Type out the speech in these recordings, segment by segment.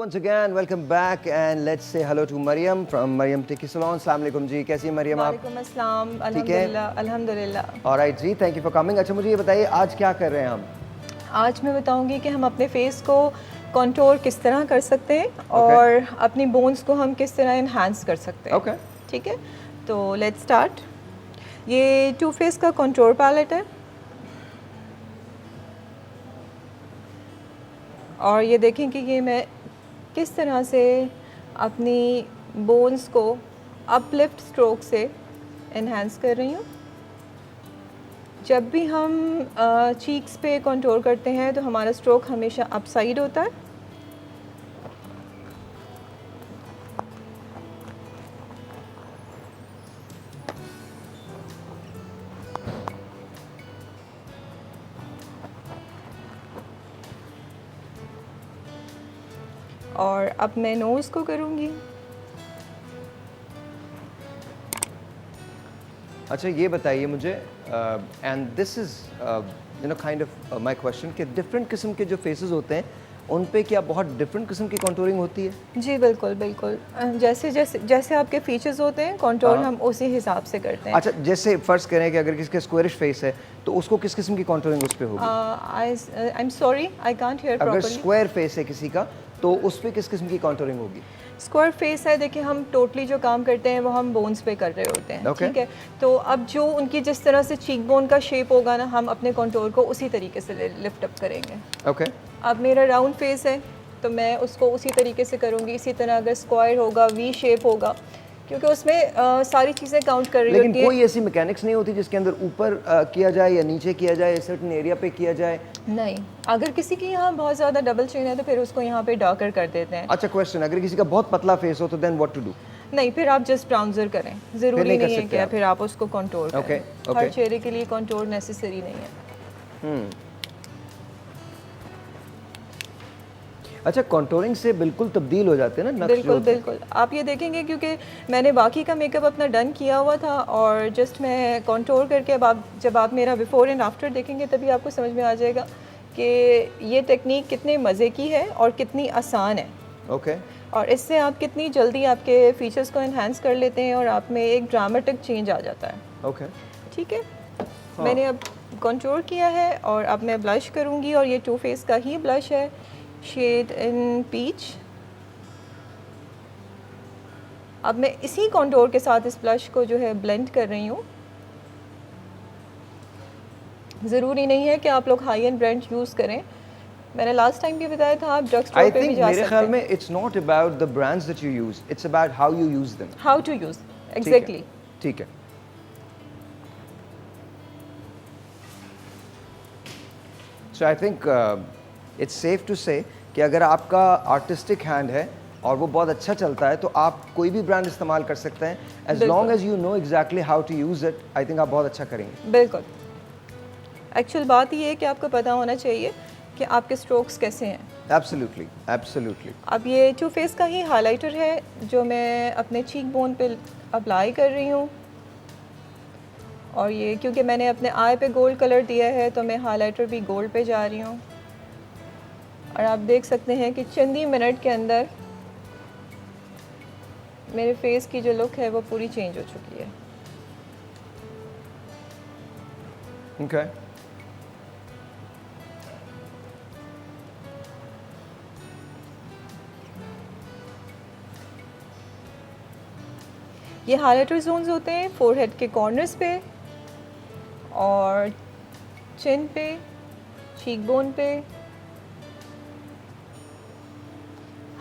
once again, welcome back and let's say hello to Mariam from Mariam Tiki Salon. Assalamu alaikum जी, कैसी हैं मरियम आप? वालेकुम अस्सलाम, अल्हम्दुलिल्लाह अल्हम्दुलिल्लाह। Alright ji, thank you for coming. अच्छा मुझे ये बताइए आज क्या कर रहे हैं हम? आज मैं बताऊंगी कि हम अपने फेस को कंटूर किस तरह कर सकते हैं और अपनी बोन्स को हम किस तरह इन्हांस कर सकते हैं। Okay. ठीक है, तो लेट्स स्टार्ट। ये टू फेस का कंटूर पैलेट है और ये देखें कि ये मैं किस तरह से अपनी बोन्स को अपलिफ्ट स्ट्रोक से इन्हांस कर रही हूँ। जब भी हम चीक्स पे कंटूर करते हैं तो हमारा स्ट्रोक हमेशा अप साइड होता है। और अब मैं नोज़ को करूँगी। अच्छा ये बताइए मुझे and this is you know kind of my question कि डिफरेंट किस्म के जो फेसेस होते हैं उन पे क्या बहुत डिफरेंट किस्म की कंटूरिंग होती है? जी बिल्कुल बिल्कुल, जैसे जैसे जैसे आपके फीचर्स होते हैं कंटूर हम उसी हिसाब से करते हैं। अच्छा जैसे फर्स्ट करें कि अगर किसी का स्क्वायरिश फेस है तो उसको किस किस्म की कंटूरिंग उस पे होगी? I am sorry I can't hear अगर प्रॉपर्ली। स्क्वायर फेस है किसी का तो उस पे किस किस्म की कंटूरिंग होगी? स्क्वायर फेस है, देखिए हम टोटली जो काम करते हैं वो हम बोन्स पे कर रहे होते हैं। ठीक है, तो अब जो उनकी जिस तरह से चीक बोन का शेप होगा ना, हम अपने कंटूर को उसी तरीके से लिफ्ट अप करेंगे। ओके। अब मेरा राउंड फेस है तो मैं उसको उसी तरीके से करूँगी। इसी तरह अगर स्क्वायर होगा, वी शेप होगा, क्योंकि उसमें सारी चीज़ें काउंट कर रही होती है। लेकिन कोई ऐसी मैकेनिक्स नहीं होती जिसके अंदर ऊपर किया जाए या नीचे किया जाए, सर्टेन एरिया पे किया जाए? नहीं, अगर किसी की यहाँ बहुत ज़्यादा डबल चिन है तो फिर उसको यहाँ पे डार्कर कर देते हैं। अच्छा क्वेश्चन, अगर किसी का बहुत पतला फेस हो तो देन व्हाट टू डू? नहीं, फिर आप जस्ट ब्राउन्जर करें, ज़रूरी नहीं है कि फिर आप उसको कंटूर करें। ओके। हर चेहरे के लिए कंटूर नेसेसरी नहीं है। अच्छा कंटूरिंग से बिल्कुल तब्दील हो जाते हैं ना नक्श? बिल्कुल बिल्कुल, आप ये देखेंगे क्योंकि मैंने बाकी का मेकअप अपना डन किया हुआ था और जस्ट मैं कंटूर करके अब जब आप मेरा बिफोर एंड आफ्टर देखेंगे तभी आपको समझ में आ जाएगा कि ये टेक्निक कितने मज़े की है और कितनी आसान है। ओके। और इससे आप कितनी जल्दी आपके फीचर्स को इन्हांस कर लेते हैं और आप में एक ड्रामेटिक चेंज आ जाता है। ओके। ठीक है, मैंने अब कंटूर किया है और अब मैं ब्लश करूँगी और ये टू फेस का ही ब्लश है, शेड इन पीच। अब मैं इसी कंटूर के साथ इस ब्लश को जो है ब्लेंड कर रही हूँ। ज़रूरी नहीं है कि आप लोग हाई एंड ब्रांड यूज़ करें, मैंने लास्ट टाइम भी बताया था आप ड्रग स्टोर पे भी जा सकते हैं। मेरे ख्याल में it's not about the brands that you use, it's about how you use them. How to use, exactly. ठीक है। So I think it's safe to say कि अगर आपका आर्टिस्टिक हैंड है और वो बहुत अच्छा चलता है तो आप कोई भी ब्रांड इस्तेमाल कर सकते हैं as long as you know exactly how to use it. I think आप बहुत अच्छा करेंगे। बिल्कुल, एक्चुअल बात ये है कि आपको पता होना चाहिए कि आपके स्ट्रोक्स कैसे हैं। Absolutely absolutely. अब ये टू फेस का ही हाइलाइटर है जो मैं अपने चीक बोन पे अप्लाई कर रही हूँ और ये क्योंकि मैंने अपने आई पे गोल्ड कलर दिया है तो मैं हाइलाइटर भी गोल्ड पे जा रही हूँ। और आप देख सकते हैं कि चंद ही मिनट के अंदर मेरे फेस की जो लुक है वो पूरी चेंज हो चुकी है। ओके। ये हाइलाइटर जोन्स होते हैं फोरहेड के कॉर्नर्स पे और चिन पे, चीक बोन पे,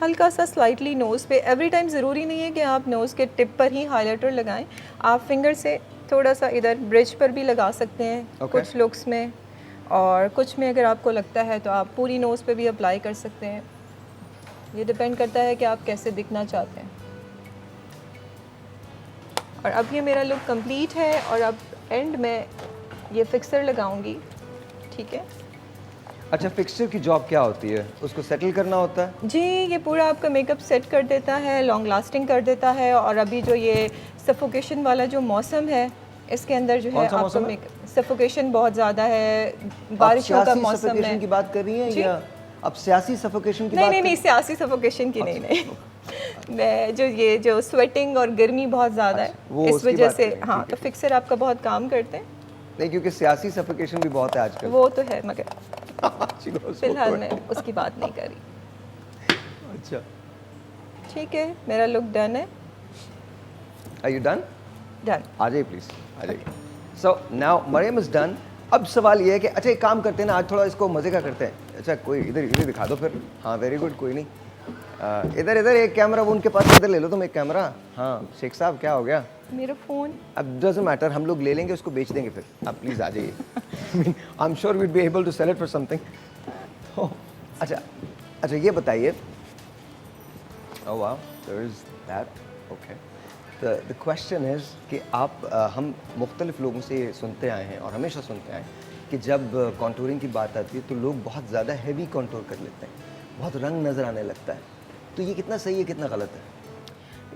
हल्का सा स्लाइटली नोज़ पे। एवरी टाइम ज़रूरी नहीं है कि आप नोज़ के टिप पर ही हाइलाइटर लगाएं, आप फिंगर से थोड़ा सा इधर ब्रिज पर भी लगा सकते हैं कुछ लुक्स में, और कुछ में अगर आपको लगता है तो आप पूरी नोज़ पे भी अप्लाई कर सकते हैं। ये डिपेंड करता है कि आप कैसे दिखना चाहते हैं। और अब ये मेरा लुक कंप्लीट है और अब एंड में ये फिक्सर लगाऊंगी। ठीक है। अच्छा फिक्सचर की जॉब क्या होती है? उसको सेटल करना होता है? जी, ये पूरा आपका मेकअप सेट कर देता है, लॉन्ग लास्टिंग कर देता है। और अभी जो ये सफोकेशन वाला जो मौसम है इसके अंदर जो है आपका मेकअप सफोकेशन बहुत ज़्यादा है, बारिशों का मौसम है। की बात कर रही हैं या अब सियासी सफोकेशन की नहीं बात नहीं नहीं, सियासी सफोकेशन की नहीं नहीं मैं जो ये जो स्वेटिंग और गर्मी बहुत ज़्यादा है वो इस उसकी वजह बात से, करें, हाँ, ठीक है, तो फिक्सर आपका बहुत काम करते हैं। नहीं क्योंकि सियासी सफोकेशन भी बहुत है आजकल। वो तो है, मगर She knows फिलहाल what- मैं उसकी बात नहीं कर रही। अच्छा, ठीक है, मेरा लुक डन है। Are you done? डन। आ जाइए प्लीज, आ जाइए। So now Mariam is done. अब सवाल ये है कि अच्छा एक काम करते हैं ना, आज थोड़ा इसको मज़े का करते हैं। अच्छा कोई इधर इधर दिखा दो फिर। हाँ वेरी गुड, कोई नहीं, इधर इधर एक कैमरा वो उनके पास, इधर ले लो तुम एक कैमरा। हाँ शेख साहब क्या हो गया? मेरा फ़ोन अब डजंट मैटर, हम लोग ले लेंगे उसको, बेच देंगे फिर। आप प्लीज़ आ जाइए। I am sure we'd be able to sell it for something. तो अच्छा अच्छा ये बताइए, oh wow there is that, okay. The question is कि आप हम मुख्तलिफ लोगों से सुनते आए हैं और हमेशा सुनते आए हैं कि जब कॉन्टूरिंग की बात आती है तो लोग बहुत ज़्यादा हैवी कॉन्टूर कर लेते हैं, बहुत रंग नज़र आने लगता है। तो ये कितना सही है कितना गलत है?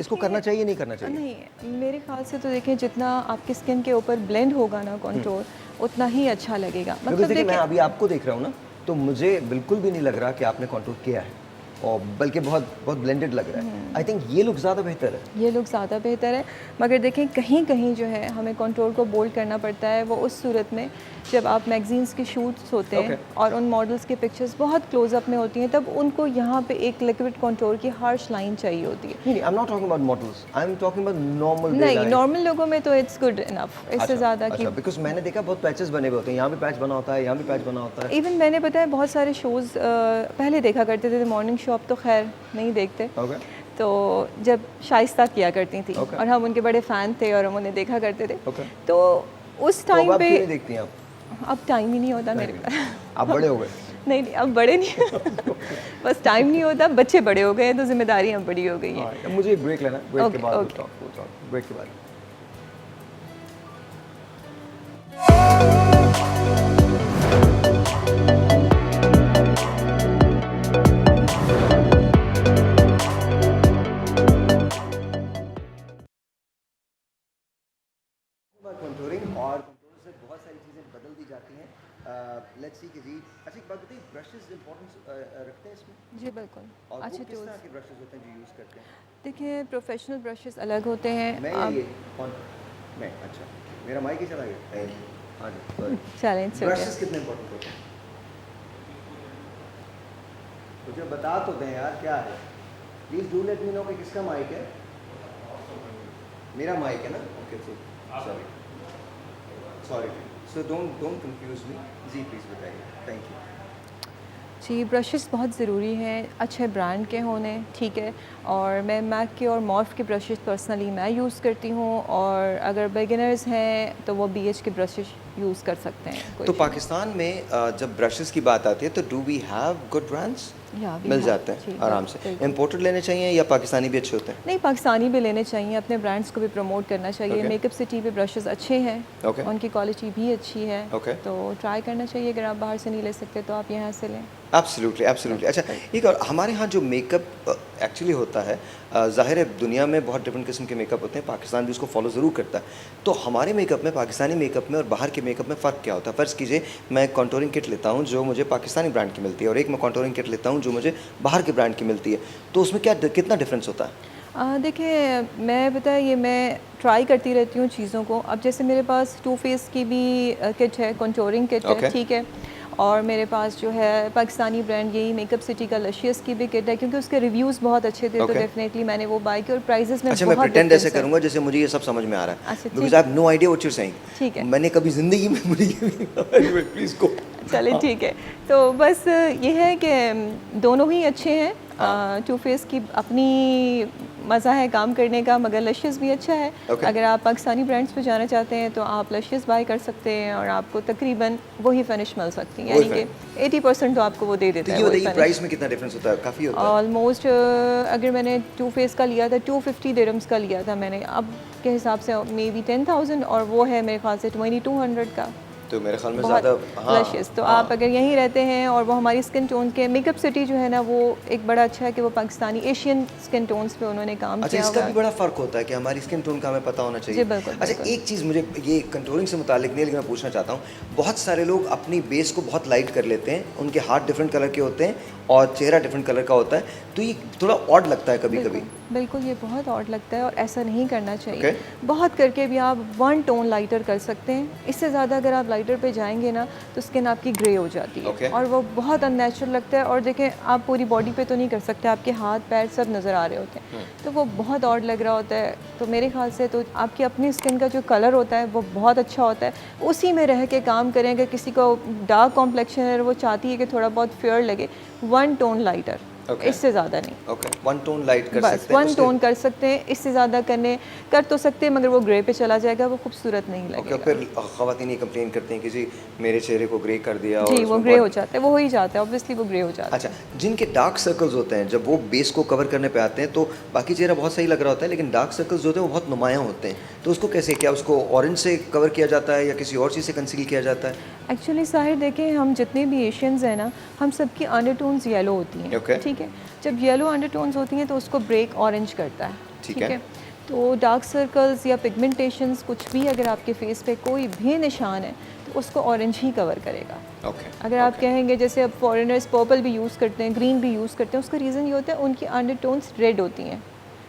इसको करना चाहिए नहीं करना चाहिए? नहीं, मेरे ख्याल से तो देखें जितना आपकी स्किन के ऊपर ब्लेंड होगा ना कॉन्टूर, उतना ही अच्छा लगेगा। मतलब देखिए मैं अभी आपको देख रहा हूँ ना, तो मुझे बिल्कुल भी नहीं लग रहा कि आपने कॉन्टूर किया है, और बल्कि बहुत बहुत ब्लेंडेड लग रहा है। आई थिंक ये लुक ज़्यादा बेहतर है। ये लुक ज़्यादा बेहतर है, मगर देखें कहीं कहीं जो है हमें कंट्रोल को बोल्ड करना पड़ता है। वो उस सूरत में जब आप मैगजीन्स के शूट्स होते हैं और उन मॉडल्स की पिक्चर्स बहुत क्लोजअप में होती हैं, तब उनको यहाँ पे एक लिक्विड कंट्रोल की हार्श लाइन चाहिए होती है। नहीं, I am not talking about models, I am talking about normal. नहीं, नॉर्मल लोगों में तो इट्स गुड इनफ, इससे ज़्यादा की। बिकॉज मैंने देखा बहुत पैचेस बने हुए होते हैं, यहाँ भी पैच बना होता है, यहाँ भी पैच बना होता है। इवन मैंने पता है बहुत सारे शोज़ पहले देखा करते थे, मॉर्निंग शो, अब तो खैर नहीं देखते। तो जब शाइस्ता किया करती थी और हम उनके बड़े फ़ैन थे और हम उन्हें देखा करते थे, तो उस टाइम पे क्यों नहीं देखती हैं आप? अब टाइम ही नहीं होता मेरे पास। आप बड़े हो गए? नहीं नहीं, अब बड़े नहीं बस टाइम नहीं होता, बच्चे बड़े हो गए हैं तो जिम्मेदारियाँ बड़ी हो गई हैं। मुझे एक ब्रेक लेना, ब्रेक के बाद ब्रेक के बाद। कंटूरिंग और कंटूर से बहुत सारी चीज़ें बदल दी जाती हैं। लेट्स सी कि जी, अच्छा एक बात बताइए, ब्रशेस इंपॉर्टेंस रखते हैं इसमें? जी बिल्कुल, और अच्छे किस तरह टूल्स। के ब्रशेस होते हैं जो यूज़ करते हैं? देखिए प्रोफेशनल ब्रशेस अलग होते हैं। मैं ये कौन मैं, अच्छा मेरा माइक ही चला गया। हाँ जी सॉरी। चैलेंज ब्रशेस कितने इंपॉर्टेंट होते हैं? मुझे बता तो दें यार क्या है। Please do let me know कि किसका माइक है। मेरा माइक है ना, okay sorry sorry, so don't confuse me. जी प्लीज़ बताइए, थैंक यू। जी, ब्रशेस बहुत ज़रूरी हैं, अच्छे ब्रांड के होने, ठीक है। और मैं मैक के और मॉर्फ के ब्रशेस पर्सनली मैं यूज़ करती हूँ, और अगर बिगिनर्स हैं तो वो BH के ब्रशेस यूज़ कर सकते हैं। तो पाकिस्तान में जब ब्रशेस की बात आती है तो do we have good brands? मिल जाते हैं आराम से? इम्पोर्टेड लेने चाहिए या पाकिस्तानी भी अच्छे होते हैं? नहीं, पाकिस्तानी भी लेने चाहिए, अपने ब्रांड्स को भी प्रमोट करना चाहिए। मेकअप सिटी पे ब्रशेस अच्छे हैं, उनकी क्वालिटी भी अच्छी है, तो ट्राई करना चाहिए। अगर आप बाहर से नहीं ले सकते तो आप यहाँ से लें। Absolutely absolutely. अच्छा एक और, हमारे यहाँ जो मेकअप एक्चुअली होता है, ज़ाहिर है दुनिया में बहुत डिफरेंट किस्म के मेकअप होते हैं, पाकिस्तान भी उसको फॉलो ज़रूर करता है। तो हमारे मेकअप में, पाकिस्तानी मेकअप में और बाहर के मेकअप में फ़र्क क्या होता है? फ़र्ज़ कीजिए मैं कॉन्टूरिंग किट लेता हूँ जो मुझे पाकिस्तानी ब्रांड की मिलती है, और एक मैं कॉन्टूरिंग किट लेता हूँ जो मुझे बाहर के ब्रांड की मिलती है, तो उसमें क्या कितना डिफरेंस होता है? देखिए मैं पता है, ये मैं ट्राई करती रहती हूँ चीज़ों को। अब जैसे मेरे पास टू फेस की भी किट है, कंटूरिंग किट है, ठीक है। और मेरे पास जो है पाकिस्तानी ब्रांड यही मेकअप सिटी का लशियस की भी किट है, क्योंकि उसके रिव्यूज़ बहुत अच्छे थे, तो डेफिनेटली मैंने वो बाय की। और प्राइजेस में अच्छा, मैं प्रिटेंड ऐसे करूँगा जैसे मुझे ये सब समझ में आ रहा है, because I have no idea what you are saying. ठीक है, मैंने कभी ज़िंदगी में प्लीज़ गो। चले ठीक है। तो बस ये है कि दोनों ही अच्छे हैं। टू फेस की अपनी मज़ा है काम करने का, मगर लशियस भी अच्छा है। अगर आप पाकिस्तानी ब्रांड्स पे जाना चाहते हैं तो आप लशियस बाय कर सकते हैं, और आपको तकरीबन वही फिनिश मिल सकती है, यानी कि 80% तो आपको वो दे देता है। तो ये प्राइस में कितना डिफरेंस होता है? काफ़ी होता है ऑलमोस्ट। अगर मैंने टू फेस का लिया था 250 दिरहम्स का लिया था मैंने, अब के हिसाब से मे बी 10,000, और वो है मेरे ख्याल से 2200 का। तो मेरे ख्याल में बहुत ज़्यादा फ्लशेस। तो आप अगर यहीं रहते हैं और वो हमारी स्किन टोन के मेकअप सिटी जो है ना, वो एक बड़ा अच्छा है कि वो पाकिस्तानी एशियन स्किन टोन्स पे उन्होंने काम अच्छा, किया इसका हुआ भी है। बड़ा फ़र्क होता है कि हमारी स्किन टोन का हमें पता होना चाहिए। जी बिल्कुल अच्छा, बिल्कुल। एक चीज़ मुझे ये कंटूरिंग से मुतालिक नहीं है, लेकिन मैं पूछना चाहता हूँ, बहुत सारे लोग अपनी बेस को बहुत लाइट कर लेते हैं, उनके हाथ डिफरेंट कलर के होते हैं और चेहरा डिफरेंट कलर का होता है, तो ये थोड़ा ऑड लगता है कभी कभी। बिल्कुल ये बहुत ऑड लगता है और ऐसा नहीं करना चाहिए। Okay. बहुत करके भी आप 1 टोन लाइटर कर सकते हैं। इससे ज़्यादा अगर आप लाइटर पे जाएंगे ना तो स्किन आपकी ग्रे हो जाती है। Okay. और वो बहुत अननेचुरल लगता है। और देखें, आप पूरी बॉडी पे तो नहीं कर सकते, आपके हाथ पैर सब नज़र आ रहे होते हैं, तो वो बहुत ऑड लग रहा होता है। तो मेरे ख्याल से तो आपकी अपनी स्किन का जो कलर होता है वो बहुत अच्छा होता है, उसी में रह के काम करें। अगर किसी को डार्क कॉम्प्लेक्शन है, वो चाहती है कि थोड़ा बहुत फेयर लगे, 1 टोन लाइटर, इससे ज़्यादा नहीं। ओके, 1 टोन लाइट कर बस सकते हैं 1 टोन कर सकते हैं, इससे ज़्यादा कर तो सकते हैं, मगर वो ग्रे पे चला जाएगा, वो खूबसूरत नहीं ओके, लगेगा। फिर ख़वातीन ये कंप्लेन करती हैं कि जी मेरे चेहरे को ग्रे कर दिया और जी, वो उसमें ग्रे हो बहुत- जाता है, वो हो ही जाता है, ऑब्वियसली वो ग्रे हो जाता है। अच्छा, जिनके डार्क सर्कल्स होते हैं, जब वो बेस को कवर करने पे आते हैं तो बाकी चेहरा बहुत सही लग रहा होता है, लेकिन डार्क सर्कल्स जो होते हैं वो बहुत नुमायाँ होते हैं, तो उसको कैसे, क्या उसको ऑरेंज से कवर किया जाता है या किसी और चीज़ से कंसील किया जाता है? एक्चुअली साहिर देखें, हम जितने भी एशियंस हैं ना, हम सबकी अंडरटोन्स येलो होती हैं। Okay. ठीक है, जब येलो अंडरटोन्स होती हैं तो उसको ब्रेक ऑरेंज करता है। ठीक है। तो डार्क सर्कल्स या पिगमेंटेशंस कुछ भी अगर आपके फेस पे कोई भी निशान है तो उसको ऑरेंज ही कवर करेगा। ओके, अगर आप कहेंगे, जैसे अब फॉरेनर्स पर्पल भी यूज़ करते हैं, ग्रीन भी यूज़ करते हैं, उसका रीज़न ये होता है उनकी अंडरटोन्स रेड होती हैं,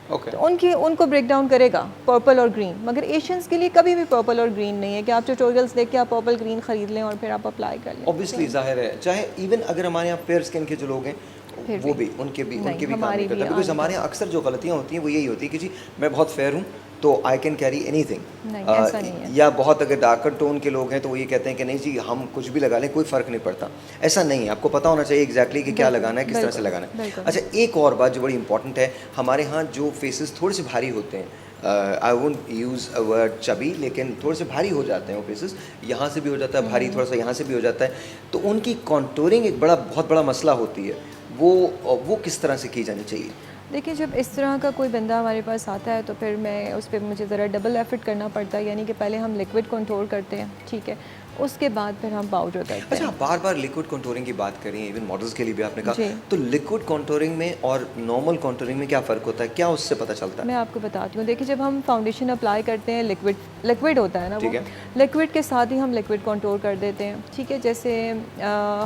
ओके, तो उनको ब्रेक डाउन करेगा पर्पल और ग्रीन। मगर एशियंस के लिए कभी भी पर्पल और ग्रीन नहीं है कि आप ट्यूटोरियल्स देख के आप पर्पल ग्रीन ख़रीद लें और फिर आप अप्लाई कर लें। ऑब्वियसली जाहिर है, चाहे इवन अगर हमारे यहाँ फेयर स्किन के जो लोग हैं फिर वो भी। भी उनके भी नहीं, काम हमारी नहीं भी करता, बिकॉज हमारे यहाँ अक्सर जो गलतियाँ होती हैं वो यही होती है कि जी मैं बहुत फेयर हूँ तो आई कैन कैरी एनीथिंग। नहीं, ऐसा नहीं है। या बहुत अगर डार्कर टोन के लोग हैं तो वो ये कहते हैं कि नहीं जी हम कुछ भी लगा लें कोई फ़र्क नहीं पड़ता। ऐसा नहीं है, आपको पता होना चाहिए एग्जैक्टली कि क्या लगाना है, किस तरह से लगाना है। अच्छा, एक और बात जो बड़ी इंपॉर्टेंट है, हमारे यहाँ जो फेसेस थोड़े से भारी होते हैं, I won't use a word chubby, लेकिन थोड़े से भारी हो जाते हैं वो फेसेस, यहाँ से भी हो जाता है भारी, थोड़ा सा यहाँ से भी हो जाता है, तो उनकी कॉन्टूरिंग एक बहुत बड़ा मसला होती है, वो किस तरह से की जानी चाहिए? देखिए, जब इस तरह का कोई बंदा हमारे पास आता है तो फिर मैं उस पर मुझे ज़रा डबल एफर्ट करना पड़ता है, यानी कि पहले हम लिक्विड कंट्रोल करते हैं, ठीक है, उसके बाद फिर हम पाउडर करते हैं। अच्छा, बार बार लिक्विड कंटूरिंग की बात करी है, इवन मॉडल्स के लिए भी आपने कहा, जी। तो लिक्विड कंटूरिंग में और नॉर्मल कंटूरिंग में क्या फ़र्क होता है, क्या उससे पता चलता है? मैं आपको बताती हूँ। देखिए, जब हम फाउंडेशन अप्लाई करते हैं, लिक्विड होता है ना, वो लिक्विड के साथ ही हम लिक्विड कंट्रोल कर देते हैं, ठीक है। जैसे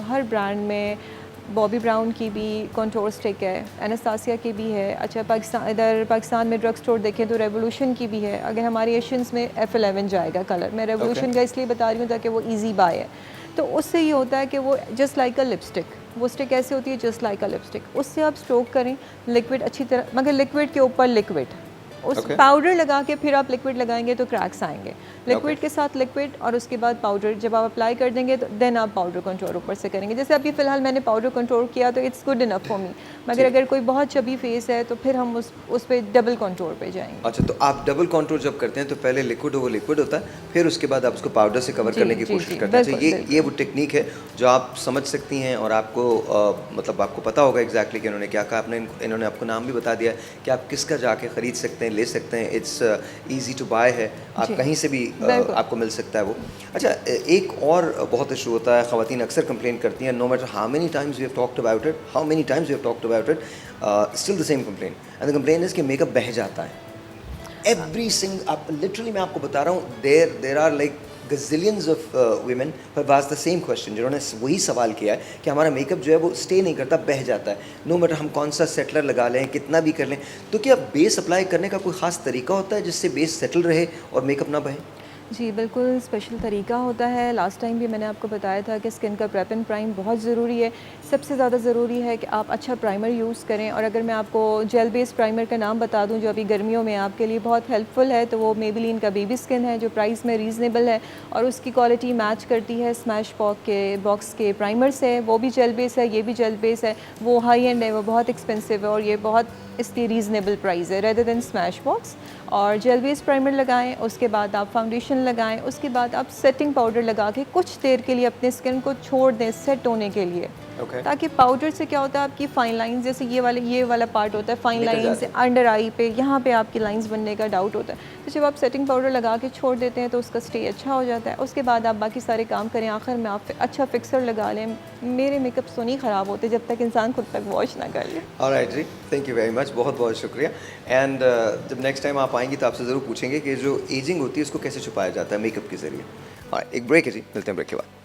हर ब्रांड में बॉबी ब्राउन की भी कंट्रोल स्टिक है, एनास्तासिया की भी है। अच्छा, पाकिस्तान में ड्रग स्टोर देखें तो रेवोल्यूशन की भी है। अगर हमारे एशियंस में F11 जाएगा कलर, मैं रेवोल्यूशन का इसलिए बता रही हूँ ताकि वो ईजी बाय है। तो उससे ये होता है कि वो जस्ट लाइक अ लिपस्टिक, वो स्टिक ऐसे होती है जस्ट लाइक अ लिपस्टिक, उससे आप स्ट्रोक करें लिक्विड अच्छी तरह, मगर लिक्विड के ऊपर लिक्विड, उस पाउडर लगा के फिर आप लिक्विड लगाएंगे तो क्रैक्स आएंगे। लिक्विड के साथ लिक्विड और उसके बाद पाउडर जब आप अप्लाई कर देंगे तो देन आप पाउडर कंट्रोल ऊपर से करेंगे। जैसे अभी फ़िलहाल मैंने पाउडर कंट्रोल किया तो it's good enough for me, मगर अगर कोई बहुत चबी फेस है तो फिर हम उस पर डबल कंट्रोल पे जाएंगे। अच्छा, तो आप डबल कंट्रोल जब करते हैं तो पहले लिक्विड होता है, फिर उसके बाद आप उसको पाउडर से कवर करने की कोशिश करते हैं। अच्छा, ये वो टेक्निक है जो आप समझ सकती हैं और आपको मतलब आपको पता होगा एग्जैक्टली कि इन्होंने क्या कहा। इन्होंने आपको नाम भी बता दिया कि आप किसका जाके ख़रीद सकते हैं, ले सकते हैं, इट्स ईजी टू बाय है, आप कहीं से भी आपको मिल सकता है वो। अच्छा, एक और बहुत इशू होता है, ख़वातीन अक्सर कंप्लेन करती हैं, no matter how many times we have talked about it, still the same complain, and the complain is कि मेकअप बह जाता है। एवरी आप लिटरली मैं आपको बता रहा हूँ, there are like gazillions of women who asked the same question, जिन्होंने वही सवाल किया है कि हमारा मेकअप जो है वो स्टे नहीं करता, बह जाता है, नो मैटर हम कौन सा सेटलर लगा लें, कितना भी कर लें। तो क्या बेस अप्लाई करने का कोई ख़ास तरीका होता है जिससे बेस सेटल रहे और मेकअप ना बहे? जी बिल्कुल, स्पेशल तरीका होता है। लास्ट टाइम भी मैंने आपको बताया था कि स्किन का प्रेप एंड प्राइम बहुत ज़रूरी है। सबसे ज़्यादा ज़रूरी है कि आप अच्छा प्राइमर यूज़ करें, और अगर मैं आपको जेल बेस्ड प्राइमर का नाम बता दूं जो अभी गर्मियों में आपके लिए बहुत हेल्पफुल है, तो वो मेबेलिन का बेबी स्किन है, जो प्राइस में रीज़नेबल है और उसकी क्वालिटी मैच करती है स्मैश बॉक्स के प्राइमर से। वो भी जेल बेस है, ये भी जेल बेस है, वो हाई एंड है, वो बहुत एक्सपेंसिव है और ये बहुत इसकी रीज़नेबल प्राइस है रेदर देन स्मैश बॉक्स। और जेल बेस्ड प्राइमर लगाएं, उसके बाद आप फाउंडेशन लगाएं, उसके बाद आप सेटिंग पाउडर लगा के कुछ देर के लिए अपने स्किन को छोड़ दें सेट होने के लिए। Okay. ताकि पाउडर से क्या होता है आपकी फाइन लाइंस, जैसे ये वाला पार्ट होता है फाइन निकल लाइंस जाते हैं। अंडर आई पे, यहाँ पे आपकी लाइंस बनने का डाउट होता है। तो जब आप सेटिंग पाउडर लगा के छोड़ देते हैं तो उसका स्टे अच्छा हो जाता है। उसके बाद आप बाकी सारे काम करें, आखिर में आप अच्छा फिक्सर लगा लें। मेरे मेकअप तो नहीं ख़राब होते जब तक इंसान खुद तक वॉश ना कर ले। ऑलराइट जी, थैंक यू वेरी मच, बहुत बहुत शुक्रिया। एंड जब नेक्स्ट टाइम आप आएंगी तो आपसे ज़रूर पूछेंगे कि जो एजिंग होती है उसको कैसे छुपाया जाता है मेकअप के ज़रिए। एक ब्रेक है जी, मिलते हैं ब्रेक के बाद।